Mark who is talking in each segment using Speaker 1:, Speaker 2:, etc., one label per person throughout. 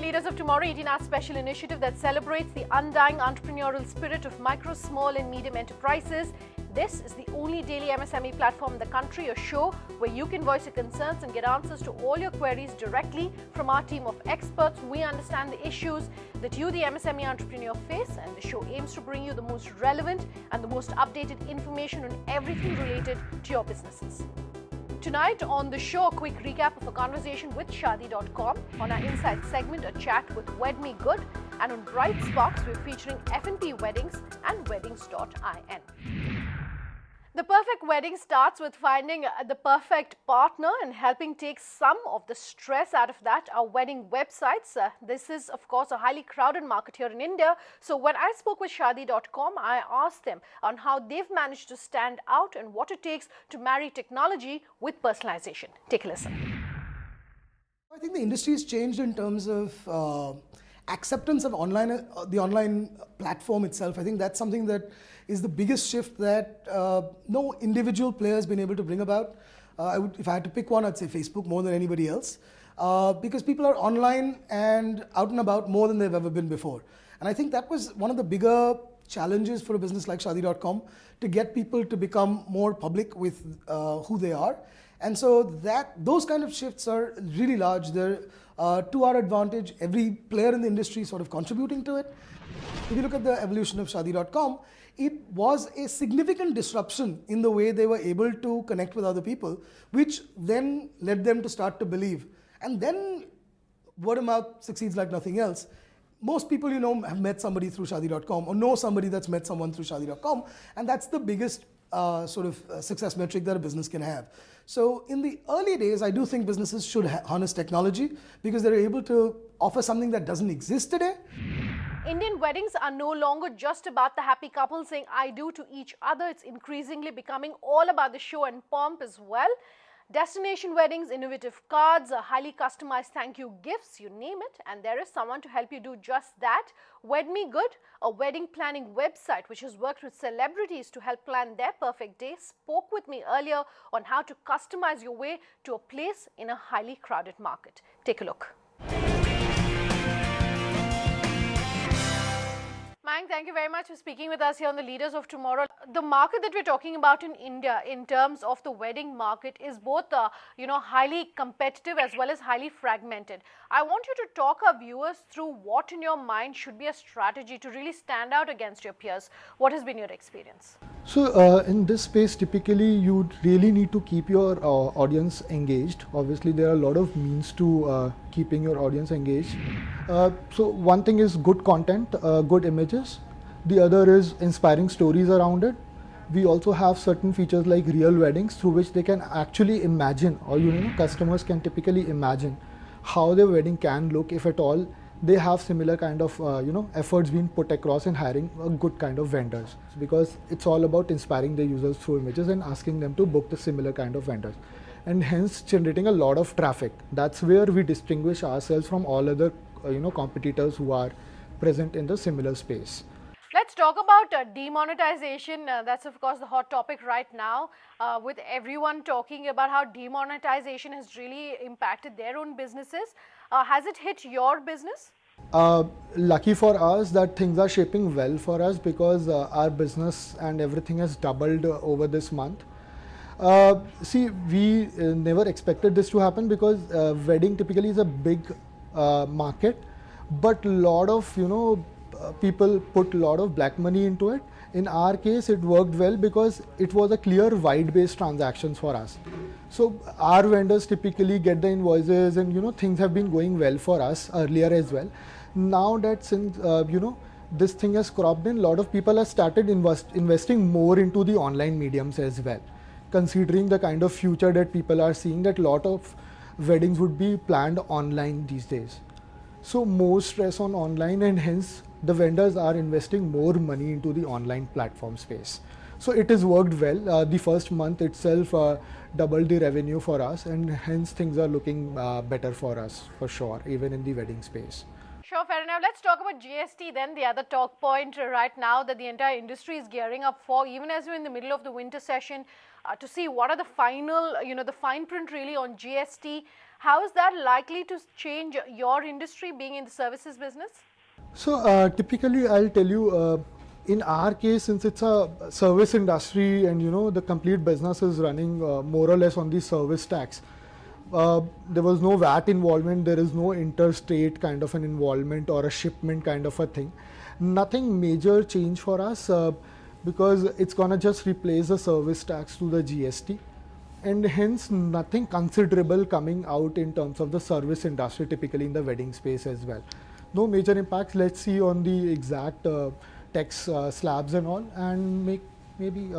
Speaker 1: Leaders of Tomorrow 18-hour special initiative that celebrates the undying entrepreneurial spirit of micro, small and medium enterprises. This is the only daily MSME platform in the country, a show where you can voice your concerns and get answers to all your queries directly from our team of experts. We understand the issues that you, the MSME entrepreneur, face, and the show aims to bring you the most relevant and the most updated information on everything related to your businesses. Tonight on the show, a quick recap of a conversation with Shaadi.com. On our Insight segment, a chat with Webme Good. And on Bright Sparks, we're featuring FNP Weddings and Weddings.in. The perfect wedding starts with finding the perfect partner and helping take some of the stress out of that are wedding websites. This is, of course, a highly crowded market here in India. So when I spoke with Shaadi.com, I asked them on how they've managed to stand out and what it takes to marry technology with personalization. Take a listen.
Speaker 2: I think the industry has changed in terms of acceptance of online, the online platform itself. I think that's something that is the biggest shift that no individual player has been able to bring about. If I had to pick one, I'd say Facebook more than anybody else, because people are online and out and about more than they've ever been before. And I think that was one of the bigger challenges for a business like Shaadi.com, to get people to become more public with who they are. And so those kind of shifts are really large. They're to our advantage. Every player in the industry is sort of contributing to it. If you look at the evolution of Shaadi.com, it was a significant disruption in the way they were able to connect with other people, which then led them to start to believe. And then word of mouth succeeds like nothing else. Most people, you know, have met somebody through Shaadi.com or know somebody that's met someone through Shaadi.com, and that's the biggest success metric that a business can have. So in the early days, I do think businesses should harness technology because they're able to offer something that doesn't exist today.
Speaker 1: Indian weddings are no longer just about the happy couple saying I do to each other. It's increasingly becoming all about the show and pomp as well. Destination weddings, innovative cards, highly customized thank you gifts, you name it, and there is someone to help you do just that. Webme Good, a wedding planning website which has worked with celebrities to help plan their perfect day, spoke with me earlier on how to customize your way to a place in a highly crowded market. Take a look. Mayank, thank you very much for speaking with us here on the Leaders of Tomorrow. The market that we're talking about in India in terms of the wedding market is both highly competitive as well as highly fragmented. I want you to talk our viewers through what in your mind should be a strategy to really stand out against your peers. What has been your experience?
Speaker 3: So in this space, typically you really need to keep your audience engaged. Obviously there are a lot of means to keeping your audience engaged. So one thing is good content, good images. The other is inspiring stories around it. We also have certain features like real weddings through which they can actually imagine, or customers can typically imagine how their wedding can look if at all they have similar kind of efforts being put across in hiring a good kind of vendors, because it's all about inspiring the users through images and asking them to book the similar kind of vendors, and hence generating a lot of traffic. That's where we distinguish ourselves from all other competitors who are present in the similar space.
Speaker 1: Let's talk about demonetization. That's of course the hot topic right now, with everyone talking about how demonetization has really impacted their own businesses. Has it hit your business?
Speaker 3: Lucky for us that things are shaping well for us, because our business and everything has doubled over this month. See, we never expected this to happen, because wedding typically is a big market, but a lot of people put a lot of black money into it. In our case, it worked well because it was a clear white-based transactions for us. So our vendors typically get the invoices, and things have been going well for us earlier as well. Now that since this thing has cropped in, a lot of people have started investing more into the online mediums as well, considering the kind of future that people are seeing, that a lot of weddings would be planned online these days. So more stress on online, and hence the vendors are investing more money into the online platform space. So it has worked well. The first month itself doubled the revenue for us, and hence things are looking better for us for sure, even in the wedding space.
Speaker 1: Sure, fair enough. Let's talk about GST then, the other talk point right now that the entire industry is gearing up for, even as we're in the middle of the winter session, to see what are the final, the fine print really on GST. How is that likely to change your industry being in the services business?
Speaker 3: So typically, I'll tell you, in our case, since it's a service industry and the complete business is running more or less on the service tax, there was no VAT involvement, there is no interstate kind of an involvement or a shipment kind of a thing. Nothing major change for us because it's gonna just replace the service tax to the GST, and hence nothing considerable coming out in terms of the service industry, typically in the wedding space as well. No major impacts. Let's see on the exact tax slabs and all, and maybe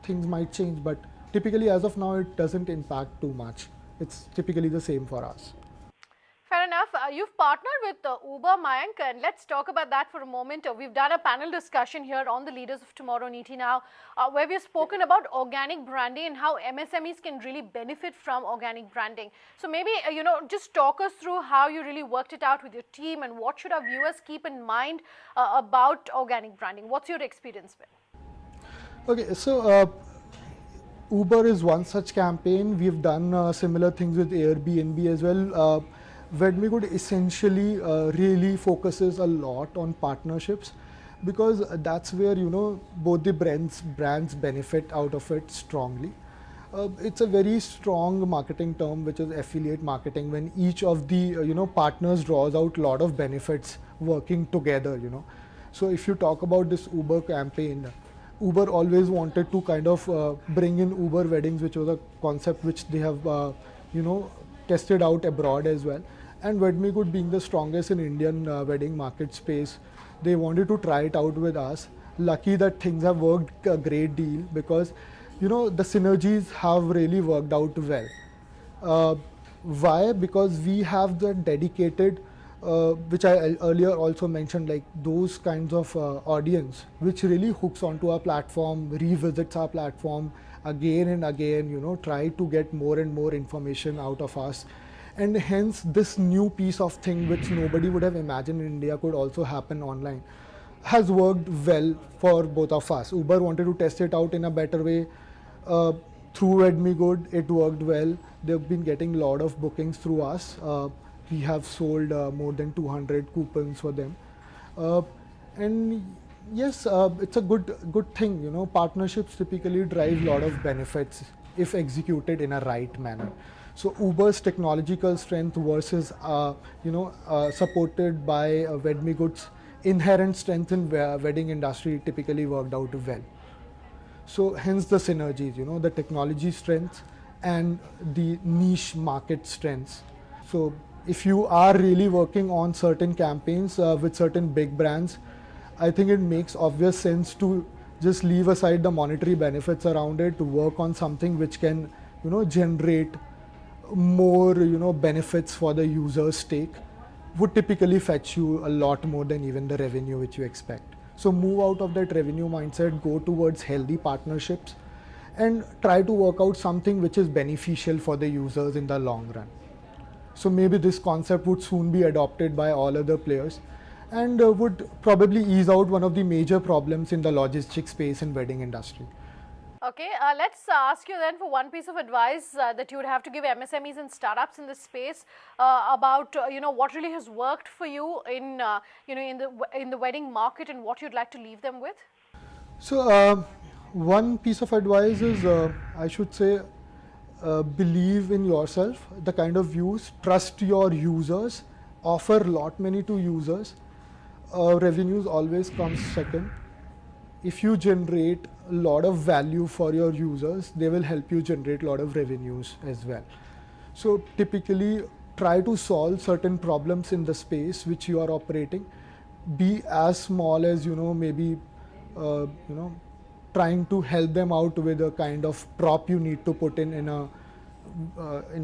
Speaker 3: things might change, but typically as of now it doesn't impact too much. It's typically the same for us.
Speaker 1: Fair enough. You've partnered with Uber, Mayank, and let's talk about that for a moment. We've done a panel discussion here on the Leaders of Tomorrow Niti Now, where we've spoken about organic branding and how MSMEs can really benefit from organic branding. So maybe, just talk us through how you really worked it out with your team and what should our viewers keep in mind about organic branding. What's your experience been?
Speaker 3: Okay, so Uber is one such campaign. We've done similar things with Airbnb as well. Webme Good essentially really focuses a lot on partnerships, because that's where both the brands benefit out of it strongly. It's a very strong marketing term, which is affiliate marketing, when each of the partners draws out a lot of benefits working together. So if you talk about this Uber campaign, Uber always wanted to kind of bring in Uber Weddings, which was a concept which they have tested out abroad as well. And Webme Good being the strongest in Indian wedding market space, they wanted to try it out with us. Lucky that things have worked a great deal, because the synergies have really worked out well. Why? Because we have the dedicated, which I earlier also mentioned, like those kinds of audience which really hooks onto our platform, revisits our platform again and again, try to get more and more information out of us. And hence this new piece of thing which nobody would have imagined in India could also happen online has worked well for both of us. Uber wanted to test it out in a better way. Through Webme Good, it worked well. They've been getting a lot of bookings through us. We have sold more than 200 coupons for them. And yes, it's a good thing. Partnerships typically drive a lot of benefits if executed in a right manner. So Uber's technological strength versus supported by Webme Good's inherent strength in wedding industry typically worked out well. So hence the synergies, the technology strength and the niche market strengths. So if you are really working on certain campaigns with certain big brands, I think it makes obvious sense to just leave aside the monetary benefits around it, to work on something which can generate more benefits for the user's stake, would typically fetch you a lot more than even the revenue which you expect. So move out of that revenue mindset, go towards healthy partnerships, and try to work out something which is beneficial for the users in the long run. So maybe this concept would soon be adopted by all other players, and would probably ease out one of the major problems in the logistics space and wedding industry.
Speaker 1: Okay, let's ask you then for one piece of advice that you would have to give MSMEs and startups in this space about what really has worked for you in in the wedding market, and what you'd like to leave them with.
Speaker 3: So one piece of advice is I should say believe in yourself, the kind of views, trust your users, offer lot many to users. Revenues always comes second. If you generate a lot of value for your users, they will help you generate a lot of revenues as well. So typically try to solve certain problems in the space which you are operating. Be as small as maybe trying to help them out with a kind of prop you need to put in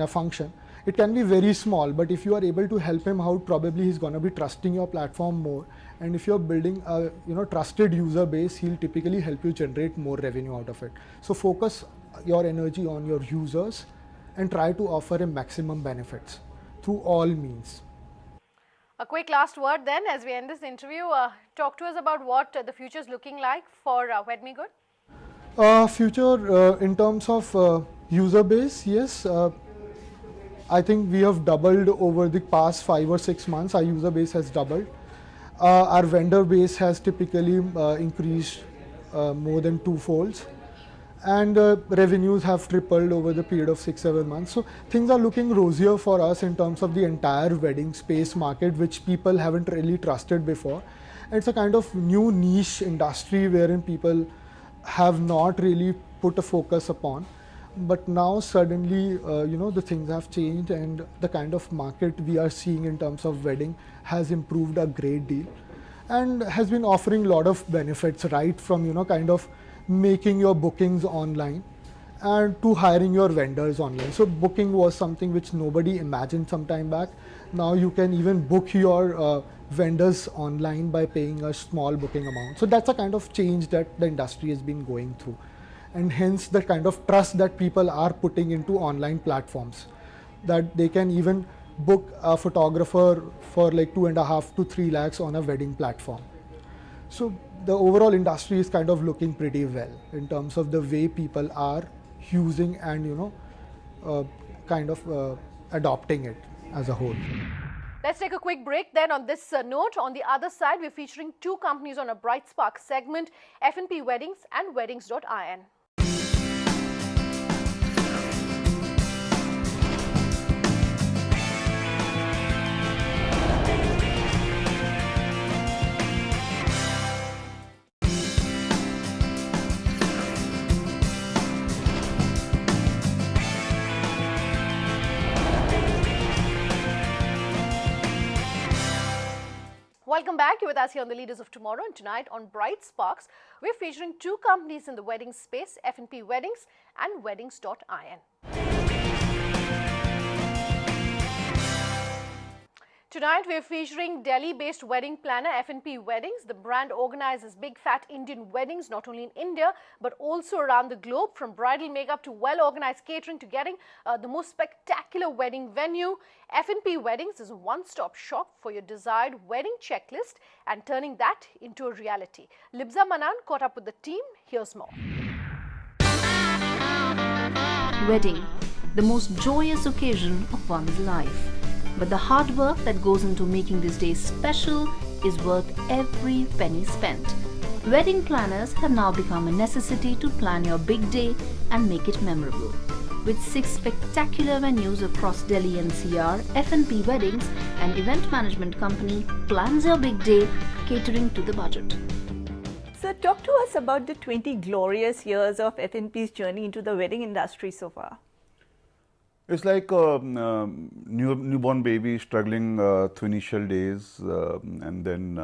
Speaker 3: a function. It can be very small, but if you are able to help him out, probably he's going to be trusting your platform more. And if you're building a trusted user base, he'll typically help you generate more revenue out of it. So focus your energy on your users and try to offer him maximum benefits through all means.
Speaker 1: A quick last word then as we end this interview. Talk to us about what the future is looking like for Webme Good.
Speaker 3: Future in terms of user base, yes. I think we have doubled over the past 5 or 6 months. Our user base has doubled. Our vendor base has typically increased more than twofolds, and revenues have tripled over the period of 6-7 months. So things are looking rosier for us in terms of the entire wedding space market, which people haven't really trusted before. It's a kind of new niche industry wherein people have not really put a focus upon. But now suddenly, the things have changed, and the kind of market we are seeing in terms of wedding has improved a great deal, and has been offering a lot of benefits, right from kind of making your bookings online and to hiring your vendors online. So booking was something which nobody imagined some time back. Now you can even book your vendors online by paying a small booking amount. So that's a kind of change that the industry has been going through, and hence the kind of trust that people are putting into online platforms, that they can even book a photographer for like 2.5 to 3 lakhs on a wedding platform. So the overall industry is kind of looking pretty well in terms of the way people are using and adopting it as a whole.
Speaker 1: Let's take a quick break then. On this note, on the other side, we're featuring two companies on a Bright Spark segment, FNP Weddings and Weddings.in. Welcome back. You're with us here on the Leaders of Tomorrow, and tonight on Bright Sparks, we're featuring two companies in the wedding space, FNP Weddings and Weddings.in. Tonight, we're featuring Delhi-based wedding planner FNP Weddings. The brand organizes big fat Indian weddings, not only in India, but also around the globe, from bridal makeup to well-organized catering to getting the most spectacular wedding venue. FNP Weddings is a one-stop shop for your desired wedding checklist and turning that into a reality. Libza Manan caught up with the team. Here's more.
Speaker 4: Wedding, the most joyous occasion of one's life. But the hard work that goes into making this day special is worth every penny spent. Wedding planners have now become a necessity to plan your big day and make it memorable. With 6 spectacular venues across Delhi NCR, FNP Weddings, an event management company, plans your big day, catering to the budget.
Speaker 5: So talk to us about the 20 glorious years of FNP's journey into the wedding industry so far.
Speaker 6: It's like a newborn baby struggling through initial days and then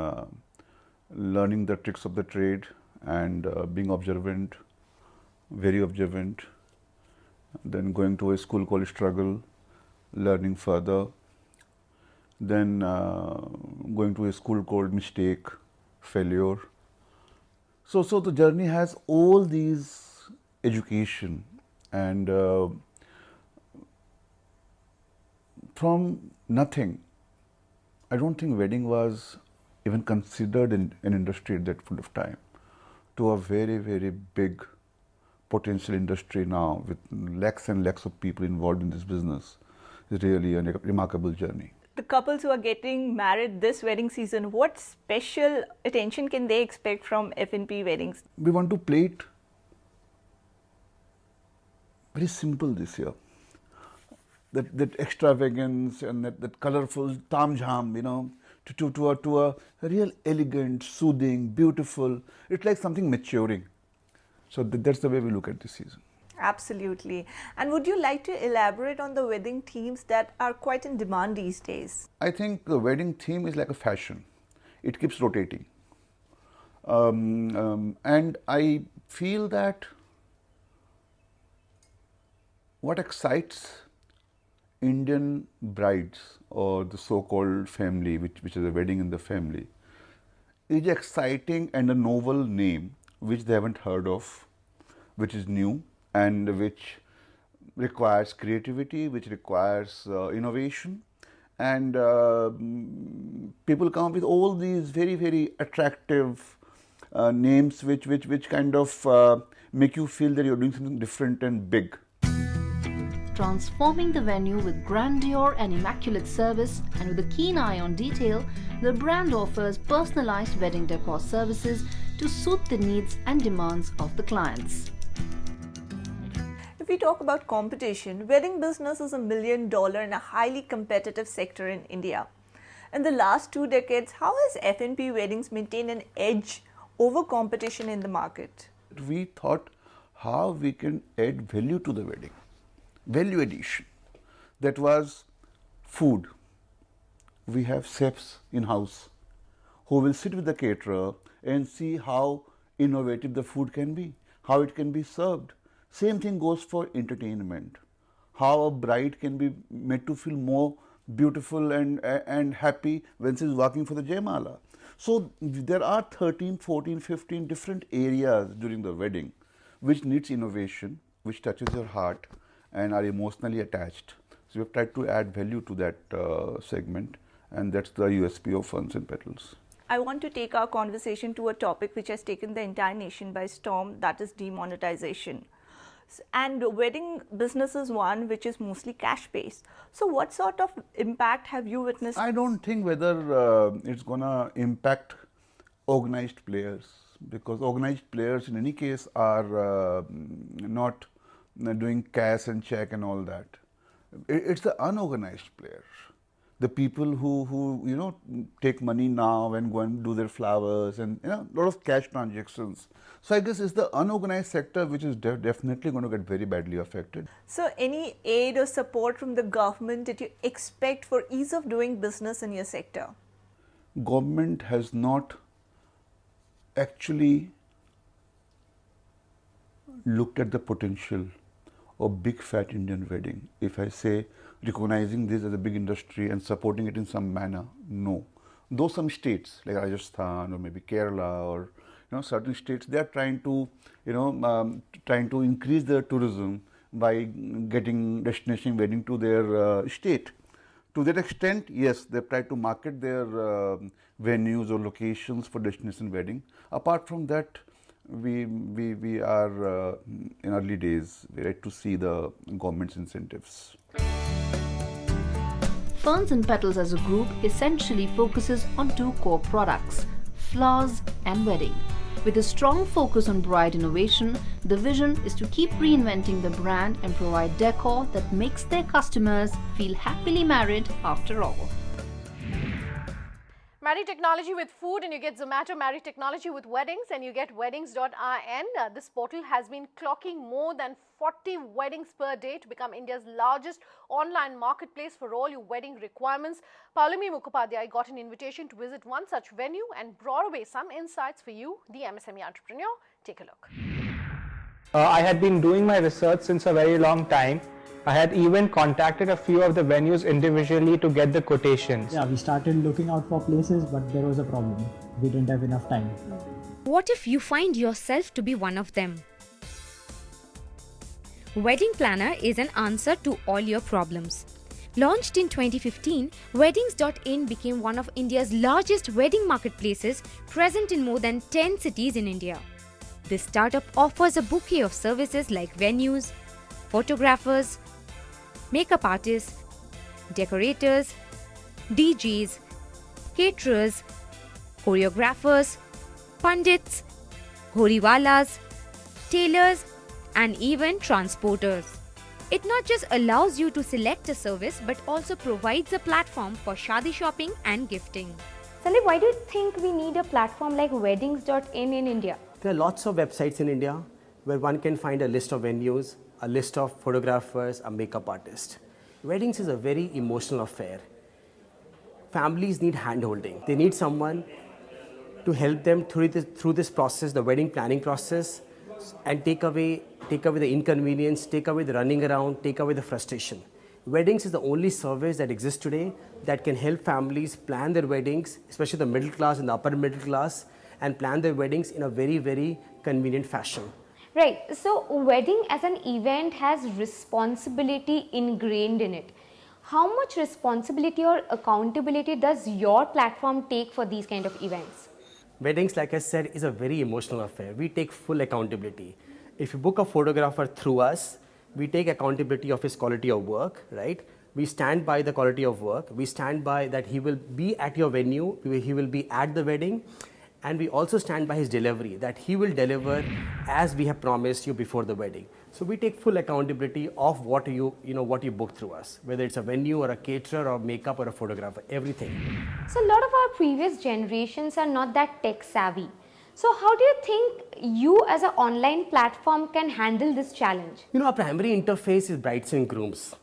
Speaker 6: learning the tricks of the trade and being observant, very observant, then going to a school called struggle, learning further, then going to a school called mistake, failure. So the journey has all these education, and from nothing, I don't think wedding was even considered in an industry at that point of time, to a very, very big potential industry now with lakhs and lakhs of people involved in this business. Is really a remarkable journey.
Speaker 5: The couples who are getting married this wedding season, what special attention can they expect from FNP Weddings?
Speaker 6: We want to play it very simple this year. That extravagance and that colorful tam-jam, to a real elegant, soothing, beautiful. It's like something maturing. So that's the way we look at this season.
Speaker 5: Absolutely. And would you like to elaborate on the wedding themes that are quite in demand these days?
Speaker 6: I think the wedding theme is like a fashion. It keeps rotating. And I feel that what excites Indian brides or the so-called family, which is a wedding in the family, is exciting and a novel name which they haven't heard of, which is new and which requires creativity, which requires innovation, and people come up with all these very, very attractive names which kind of make you feel that you're doing something different and big.
Speaker 4: transforming the venue with grandeur and immaculate service, and with a keen eye on detail, the brand offers personalized wedding decor services to suit the needs and demands of the clients.
Speaker 5: If we talk about competition, wedding business is $1 million and a highly competitive sector in India. In the last 2 decades, how has FNP Weddings maintained an edge over competition in the market?
Speaker 6: We thought how we can add value to the wedding, value addition. That was food. We have chefs in-house who will sit with the caterer and see how innovative the food can be, how it can be served. Same thing goes for entertainment, how a bride can be made to feel more beautiful and happy when she's walking for the Jaymala. So there are 13, 14, 15 different areas during the wedding which needs innovation, which touches your heart and are emotionally attached. So we've tried to add value to that segment, and that's the USP of Ferns and Petals.
Speaker 5: I want to take our conversation to a topic which has taken the entire nation by storm, that is demonetization. And wedding business is one which is mostly cash based. So what sort of impact have you witnessed?
Speaker 6: I don't think whether it's going to impact organized players, because organized players in any case are not doing cash and check and all that. It's the unorganized players, the people who take money now and go and do their flowers and a lot of cash transactions. So I guess it's the unorganized sector which is definitely going to get very badly affected.
Speaker 5: So any aid or support from the government that you expect for ease of doing business in your sector?
Speaker 6: Government has not actually looked at the potential of big fat Indian wedding. If I say recognizing this as a big industry and supporting it in some manner, no. Though some states like Rajasthan or maybe Kerala or certain states, they are trying to increase their tourism by getting destination wedding to their state. To that extent, yes, they've tried to market their venues or locations for destination wedding. Apart from that, we are in early days. We're yet to see the government's incentives.
Speaker 4: Ferns and Petals as a group essentially focuses on 2 core products, flowers and wedding. With a strong focus on bride innovation, the vision is to keep reinventing the brand and provide decor that makes their customers feel happily married after all.
Speaker 1: Marry technology with food and you get Zomato. Marry technology with weddings and you get weddings.in. This portal has been clocking more than 40 weddings per day to become India's largest online marketplace for all your wedding requirements. Paulami Mukhopadhyay got an invitation to visit one such venue and brought away some insights for you, the MSME entrepreneur. Take a look.
Speaker 7: I had been doing my research since a very long time. I had even contacted a few of the venues individually to get the quotations.
Speaker 8: Yeah, we started looking out for places, but there was a problem. We didn't have enough time.
Speaker 9: What if you find yourself to be one of them? Wedding Planner is an answer to all your problems. Launched in 2015, Weddings.in became one of India's largest wedding marketplaces, present in more than 10 cities in India. This startup offers a bouquet of services like venues, photographers, makeup artists, decorators, DJs, caterers, choreographers, pundits, horiwalas, tailors, and even transporters. It not just allows you to select a service but also provides a platform for shadi shopping and gifting.
Speaker 10: Sandeep, why do you think we need a platform like Weddings.in in India?
Speaker 11: There are lots of websites in India where one can find a list of venues, a list of photographers, a makeup artist. Weddings is a very emotional affair. Families need hand-holding. They need someone to help them through this process, the wedding planning process, and take away the inconvenience, take away the running around, take away the frustration. Weddings is the only service that exists today that can help families plan their weddings, especially the middle class and the upper middle class, and plan their weddings in a very, very convenient fashion.
Speaker 10: Right. So, wedding as an event has responsibility ingrained in it. How much responsibility or accountability does your platform take for these kind of events?
Speaker 11: Weddings, like I said, is a very emotional affair. We take full accountability. If you book a photographer through us, we take accountability of his quality of work, right? We stand by the quality of work. We stand by that he will be at your venue, he will be at the wedding, and we also stand by his delivery, that he will deliver as we have promised you before the wedding. So we take full accountability of what you book through us, whether it's a venue or a caterer or makeup or a photographer, everything.
Speaker 10: So a lot of our previous generations are not that tech savvy. So how do you think you as an online platform can handle this challenge?
Speaker 11: Our primary interface is brides and grooms.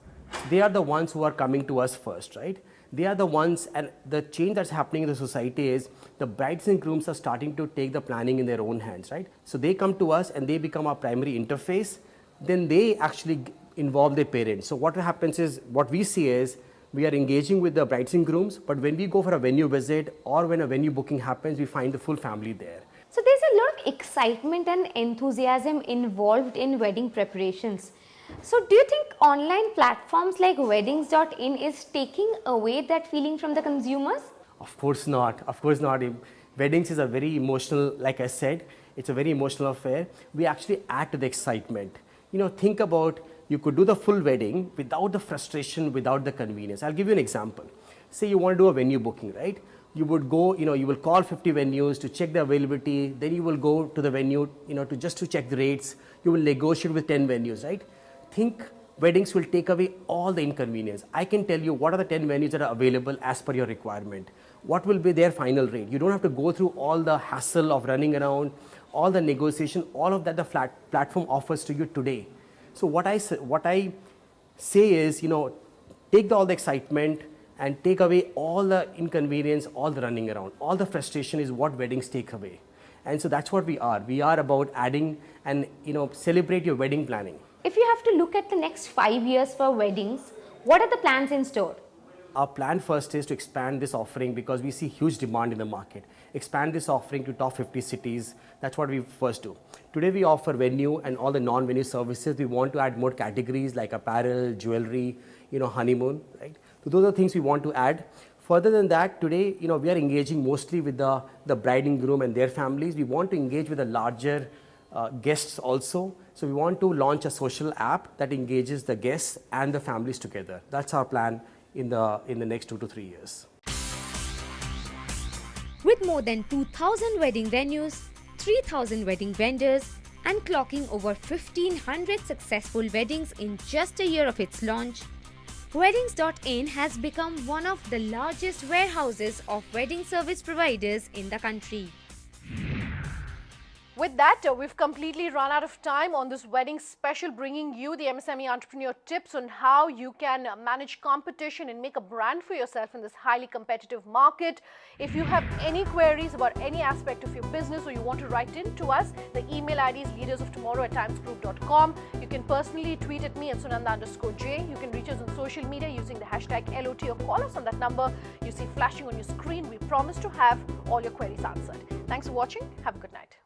Speaker 11: They are the ones who are coming to us first, right? They are the ones, and the change that's happening in the society is the brides and grooms are starting to take the planning in their own hands, right? So they come to us and they become our primary interface. Then they actually involve their parents. So what happens is, what we see is, we are engaging with the brides and grooms, but when we go for a venue visit or when a venue booking happens, we find the full family there.
Speaker 10: So there's a lot of excitement and enthusiasm involved in wedding preparations. So do you think online platforms like Weddings.in is taking away that feeling from the consumers?
Speaker 11: Of course not. Of course not. Weddings is a very emotional, like I said, it's a very emotional affair. We actually add to the excitement. Think about, you could do the full wedding without the frustration, without the convenience. I'll give you an example. Say you want to do a venue booking, right? You would go, you will call 50 venues to check the availability. Then you will go to the venue, to check the rates. You will negotiate with 10 venues, right? Think weddings will take away all the inconvenience. I can tell you what are the 10 venues that are available as per your requirement. What will be their final rate? You don't have to go through all the hassle of running around, all the negotiation, all of that the platform offers to you today. So what I say is, take all the excitement and take away all the inconvenience, all the running around, all the frustration is what weddings take away. And so that's what we are. We are about adding and celebrate your wedding planning.
Speaker 10: If you have to look at the next 5 years for weddings, what are the plans in store?
Speaker 11: Our plan first is to expand this offering because we see huge demand in the market. Expand this offering to top 50 cities. That's what we first do. Today we offer venue and all the non-venue services. We want to add more categories like apparel, jewelry, honeymoon, right? So those are things we want to add. Further than that, today, we are engaging mostly with the bride and groom and their families. We want to engage with the larger guests also. So we want to launch a social app that engages the guests and the families together. That's our plan in the next 2 to 3 years.
Speaker 9: With more than 2,000 wedding venues, 3,000 wedding vendors, and clocking over 1,500 successful weddings in just a year of its launch, Weddings.in has become one of the largest warehouses of wedding service providers in the country.
Speaker 1: With that, we've completely run out of time on this wedding special, bringing you the MSME entrepreneur tips on how you can manage competition and make a brand for yourself in this highly competitive market. If you have any queries about any aspect of your business or you want to write in to us, the email ID is leadersoftomorrow@timesgroup.com. You can personally tweet at me at Sunanda_J. You can reach us on social media using the hashtag LOT or call us on that number you see flashing on your screen. We promise to have all your queries answered. Thanks for watching. Have a good night.